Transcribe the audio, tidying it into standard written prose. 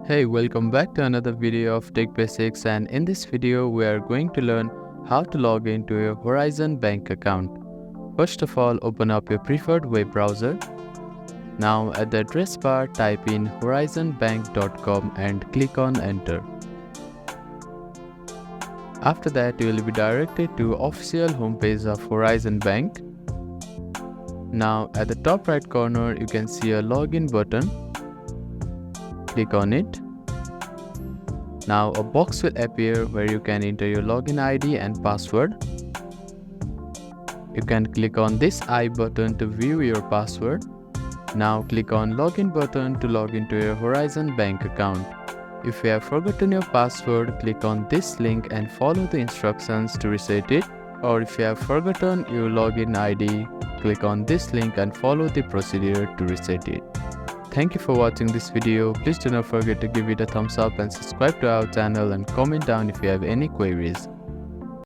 Hey, welcome back to another video of Tech Basics, and in this video we are going to learn how to log into your Horizon Bank account. First of all, open up your preferred web browser. Now at the address bar, type in horizonbank.com and click on enter. After that, you will be directed to official homepage of Horizon Bank. Now at the top right corner, you can see a login button. Click on it. Now a box will appear where you can enter your login ID and password. You can click on this I button to view your password. Now click on login button to log into your Horizon Bank account. If you have forgotten your password, click on this link and follow the instructions to reset it. Or if you have forgotten your login ID, click on this link and follow the procedure to reset it. Thank you for watching this video. Please do not forget to give it a thumbs up and subscribe to our channel and comment down if you have any queries.